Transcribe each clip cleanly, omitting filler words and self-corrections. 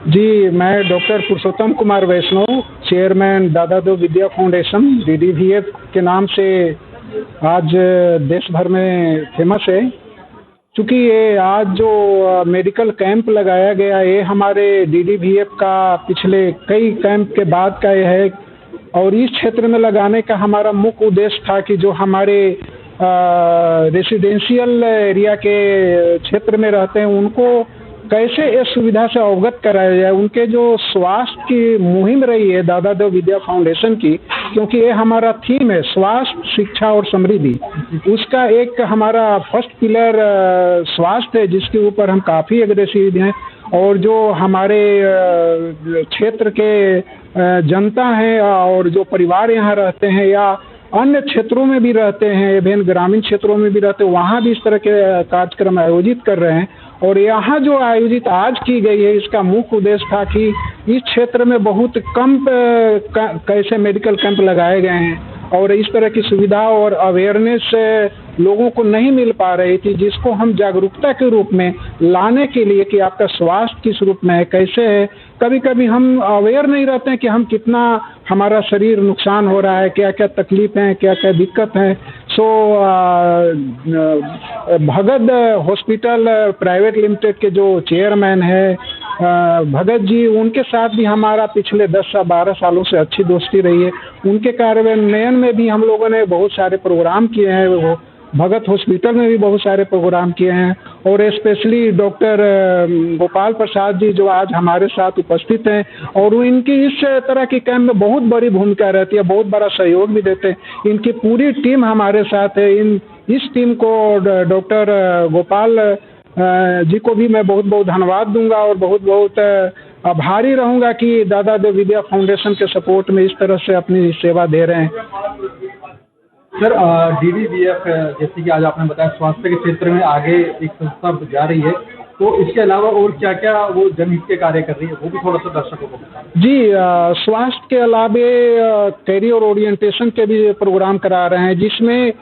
जी, मैं डॉक्टर पुरुषोत्तम कुमार वैष्णव, चेयरमैन दादा देव विद्या फाउंडेशन डीडीवीएफ के नाम से आज देश भर में फेमस है। चूँकि ये आज जो मेडिकल कैंप लगाया गया, ये हमारे डीडीवीएफ का पिछले कई कैंप के बाद का ये है और इस क्षेत्र में लगाने का हमारा मुख्य उद्देश्य था कि जो हमारे रेसिडेंशियल एरिया के क्षेत्र में रहते हैं, उनको कैसे इस सुविधा से अवगत कराया जाए। उनके जो स्वास्थ्य की मुहिम रही है दादा देव विद्या फाउंडेशन की, क्योंकि ये हमारा थीम है स्वास्थ्य, शिक्षा और समृद्धि। उसका एक हमारा फर्स्ट पिलर स्वास्थ्य है, जिसके ऊपर हम काफ़ी अग्रेसिव हैं। और जो हमारे क्षेत्र के जनता हैं और जो परिवार यहाँ रहते हैं या अन्य क्षेत्रों में भी रहते हैं, विभिन्न ग्रामीण क्षेत्रों में भी रहते हैं, वहाँ भी इस तरह के कार्यक्रम आयोजित कर रहे हैं। और यहाँ जो आयोजित आज की गई है, इसका मुख्य उद्देश्य था कि इस क्षेत्र में बहुत कम कैसे मेडिकल कैंप लगाए गए हैं और इस तरह की सुविधा और अवेयरनेस लोगों को नहीं मिल पा रही थी, जिसको हम जागरूकता के रूप में लाने के लिए कि आपका स्वास्थ्य किस रूप में है, कैसे है। कभी कभी हम अवेयर नहीं रहते हैं कि हम कितना हमारा शरीर नुकसान हो रहा है, क्या क्या तकलीफ हैं, क्या क्या दिक्कत है। सो भगत हॉस्पिटल प्राइवेट लिमिटेड के जो चेयरमैन है भगत जी, उनके साथ भी हमारा पिछले 10 से 12 सालों से अच्छी दोस्ती रही है। उनके कार्यान्वयन में भी हम लोगों ने बहुत सारे प्रोग्राम किए हैं। वो भगत हॉस्पिटल में भी बहुत सारे प्रोग्राम किए हैं और स्पेशली डॉक्टर गोपाल प्रसाद जी जो आज हमारे साथ उपस्थित हैं, और वो इनकी इस तरह की कैंप में बहुत बड़ी भूमिका रहती है, बहुत बड़ा सहयोग भी देते हैं। इनकी पूरी टीम हमारे साथ है। इस टीम को डॉक्टर गोपाल जी को भी मैं बहुत बहुत धन्यवाद दूंगा और बहुत बहुत आभारी रहूंगा कि दादा देव विद्या फाउंडेशन के सपोर्ट में इस तरह से अपनी सेवा दे रहे हैं। सर, डीडीवीएफ जैसे कि आज आपने बताया स्वास्थ्य के क्षेत्र में आगे एक संस्था जा रही है, तो इसके अलावा और क्या क्या वो जनहित के कार्य कर रही है, वो भी थोड़ा सा दर्शकों को बताएं। जी, स्वास्थ्य के अलावे कैरियर ओरिएंटेशन के भी प्रोग्राम करा रहे हैं, जिसमें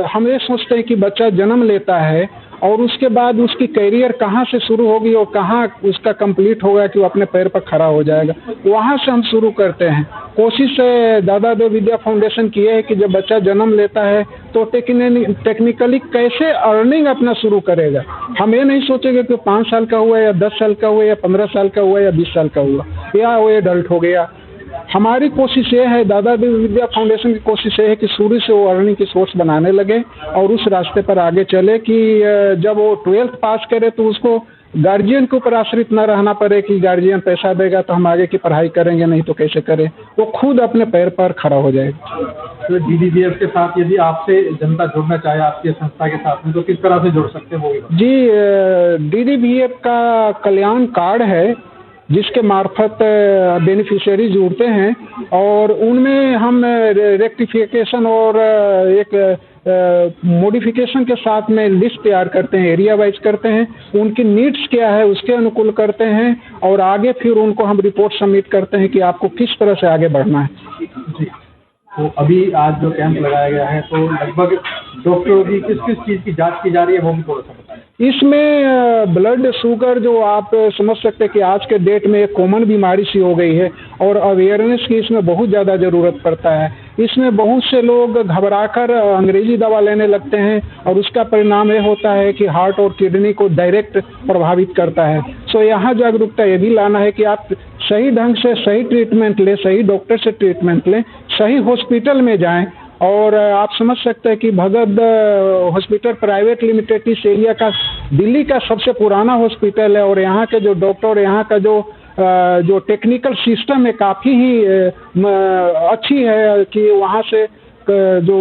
हम ये सोचते हैं कि बच्चा जन्म लेता है और उसके बाद उसकी कैरियर कहाँ से शुरू होगी और कहाँ उसका कंप्लीट होगा कि वो अपने पैर पर खड़ा हो जाएगा, वहाँ से हम शुरू करते हैं। कोशिश दादा देव विद्या फाउंडेशन की है कि जब बच्चा जन्म लेता है तो टेक्निकली कैसे अर्निंग अपना शुरू करेगा। हम ये नहीं सोचेंगे कि 5 साल का हुआ या 10 साल का हुआ या 15 साल का हुआ या 20 साल का हुआ या वो एडल्ट हो गया। हमारी कोशिश ये है, दादा देव विद्या फाउंडेशन की कोशिश ये है कि शुरू से वो अर्निंग की सोर्स बनाने लगे और उस रास्ते पर आगे चले कि जब वो 12th पास करे तो उसको गार्जियन के ऊपर आश्रित न रहना पड़े कि गार्जियन पैसा देगा तो हम आगे की पढ़ाई करेंगे, नहीं तो कैसे करें। वो खुद अपने पैर पर खड़ा हो जाएगा। तो डीडीवीएफ के साथ यदि आपसे जनता जुड़ना चाहे आपकी संस्था के साथ में, तो किस तरह से जुड़ सकते हैं वो भी? जी, डीडीवीएफ का कल्याण कार्ड है जिसके मार्फत बेनिफिशियरी जुड़ते हैं और उनमें हम रेक्टिफिकेशन और एक मॉडिफिकेशन के साथ में लिस्ट तैयार करते हैं, एरिया वाइज करते हैं, उनकी नीड्स क्या है उसके अनुकूल करते हैं और आगे फिर उनको हम रिपोर्ट सबमिट करते हैं कि आपको किस तरह से आगे बढ़ना है। जी, तो अभी आज जो कैंप लगाया गया है, तो लगभग डॉक्टरों की किस किस चीज़ की जांच की जा रही है, वो भी थोड़ा सा बताएं। इसमें ब्लड शुगर जो आप समझ सकते हैं कि आज के डेट में एक कॉमन बीमारी सी हो गई है और अवेयरनेस की इसमें बहुत ज़्यादा ज़रूरत पड़ता है। इसमें बहुत से लोग घबराकर अंग्रेजी दवा लेने लगते हैं और उसका परिणाम ये होता है कि हार्ट और किडनी को डायरेक्ट प्रभावित करता है। सो यहाँ जागरूकता ये भी लाना है कि आप सही ढंग से सही ट्रीटमेंट लें, सही डॉक्टर से ट्रीटमेंट लें, सही हॉस्पिटल में जाएं। और आप समझ सकते हैं कि भगत हॉस्पिटल प्राइवेट लिमिटेड इस एरिया का दिल्ली का सबसे पुराना हॉस्पिटल है और यहाँ के जो डॉक्टर, यहाँ का जो टेक्निकल सिस्टम है काफ़ी ही अच्छी है कि वहाँ से जो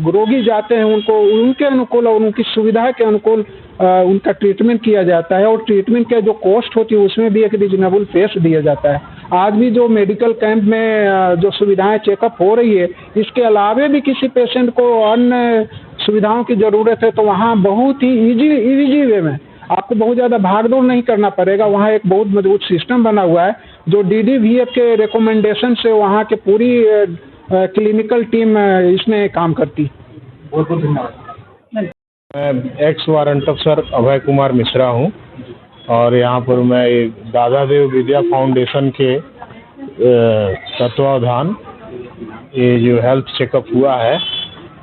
रोगी जाते हैं उनको उनके अनुकूल और उनकी सुविधा के अनुकूल उनका ट्रीटमेंट किया जाता है और ट्रीटमेंट का जो कॉस्ट होती है उसमें भी एक रिजनेबल फेस दिया जाता है। आज भी जो मेडिकल कैंप में जो सुविधाएं चेकअप हो रही है, इसके अलावे भी किसी पेशेंट को अन्य सुविधाओं की ज़रूरत है तो वहाँ बहुत ही इजी वे में आपको बहुत ज़्यादा भागदौड़ नहीं करना पड़ेगा। वहाँ एक बहुत मजबूत सिस्टम बना हुआ है जो डीडीवीएफ के रिकमेंडेशन से वहाँ के पूरी क्लिनिकल टीम इसमें काम करती है। बहुत बहुत धन्यवाद। मैं एक्स वारंट अफसर अभय कुमार मिश्रा हूँ और यहाँ पर मैं एक दादा देव विद्या फाउंडेशन के तत्वावधान ये जो हेल्थ चेकअप हुआ है,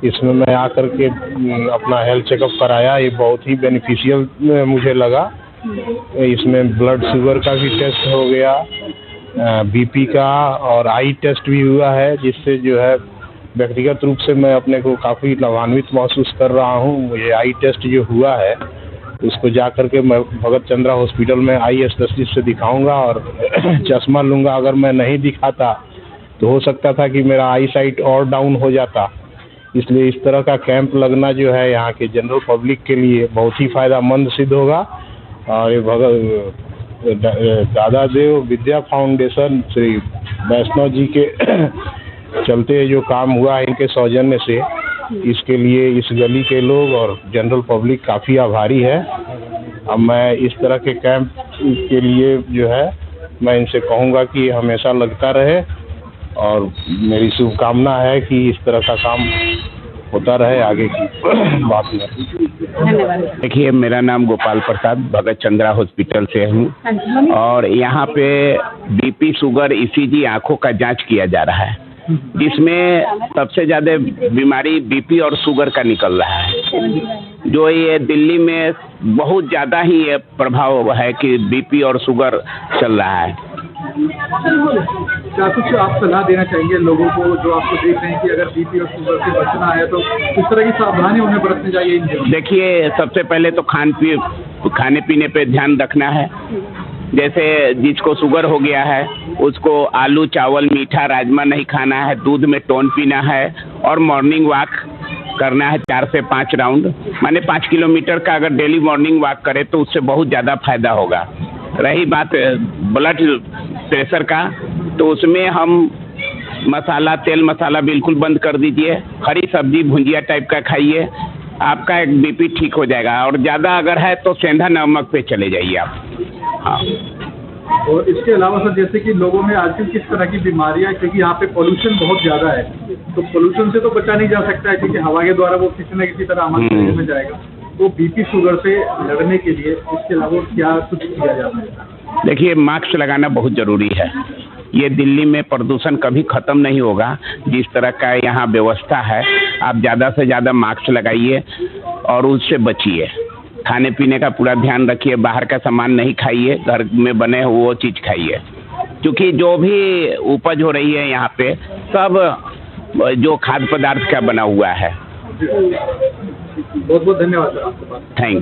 इसमें मैं आकर के अपना हेल्थ चेकअप कराया। ये बहुत ही बेनिफिशियल मुझे लगा। इसमें ब्लड शुगर का भी टेस्ट हो गया, बीपी का और आई टेस्ट भी हुआ है, जिससे जो है व्यक्तिगत रूप से मैं अपने को काफ़ी लाभान्वित महसूस कर रहा हूँ। मुझे आई टेस्ट जो हुआ है उसको जा कर के मैं भगत चंद्रा हॉस्पिटल में आई स्पेशलिस्ट से दिखाऊंगा और चश्मा लूँगा। अगर मैं नहीं दिखाता तो हो सकता था कि मेरा आई साइट और डाउन हो जाता। इसलिए इस तरह का कैंप लगना जो है यहाँ के जनरल पब्लिक के लिए बहुत ही फ़ायदेमंद सिद्ध होगा। और ये भगत दादा देव विद्या फाउंडेशन श्री वैष्णव जी के चलते जो काम हुआ है, इनके सौजन्य से, इसके लिए इस गली के लोग और जनरल पब्लिक काफ़ी आभारी है। अब मैं इस तरह के कैंप के लिए जो है मैं इनसे कहूँगा कि हमेशा लगता रहे और मेरी शुभकामना है कि इस तरह का काम होता रहे आगे की बात में। धन्यवाद। देखिए, मेरा नाम गोपाल प्रसाद भगत चंद्रा हॉस्पिटल से हूँ और यहाँ पे बीपी, शुगर, ईसीजी, आँखों का जांच किया जा रहा है, जिसमें सबसे ज़्यादा बीमारी बीपी और शुगर का निकल रहा है। जो ये दिल्ली में बहुत ज़्यादा ही ये प्रभाव है कि बीपी और शुगर चल रहा है। क्या कुछ आप सलाह देना चाहेंगे लोगों को जो आपको देख रहे हैं कि अगर बीपी और शुगर से बचना है तो किस तरह की सावधानी उन्हें बरतनी चाहिए? देखिए, सबसे पहले तो खाने पीने पे ध्यान रखना है। जैसे जिसको शुगर हो गया है उसको आलू, चावल, मीठा, राजमा नहीं खाना है, दूध में टोन पीना है और मॉर्निंग वॉक करना है 4 से 5 राउंड, माने 5 किलोमीटर का अगर डेली मॉर्निंग वॉक करे तो उससे बहुत ज़्यादा फायदा होगा। रही बात ब्लड प्रेशर का, तो उसमें हम मसाला, तेल मसाला बिल्कुल बंद कर दीजिए। हरी सब्जी, भुंजिया टाइप का खाइए, आपका एक बीपी ठीक हो जाएगा। और ज़्यादा अगर है तो सेंधा नमक पे चले जाइए आप। हाँ। और इसके अलावा सर, जैसे कि लोगों में आजकल किस तरह की बीमारियां, क्योंकि यहाँ पे पोल्यूशन बहुत ज़्यादा है, तो पोल्यूशन से तो बचा नहीं जा सकता है क्योंकि हवा के द्वारा वो किसी न किसी तरह हमारे शरीर में जाएगा। तो बीपी शुगर से लड़ने के लिए इसके अलावा क्या कुछ किया जाता है? देखिए, मास्क लगाना बहुत ज़रूरी है। ये दिल्ली में प्रदूषण कभी ख़त्म नहीं होगा जिस तरह का यहाँ व्यवस्था है। आप ज़्यादा से ज़्यादा मास्क लगाइए और उससे बचिए। खाने पीने का पूरा ध्यान रखिए, बाहर का सामान नहीं खाइए, घर में बने वो चीज़ खाइए। क्योंकि जो भी उपज हो रही है यहाँ पे सब जो खाद्य पदार्थ का बना हुआ है। बहुत बहुत धन्यवाद सर आपके पास। Thank you.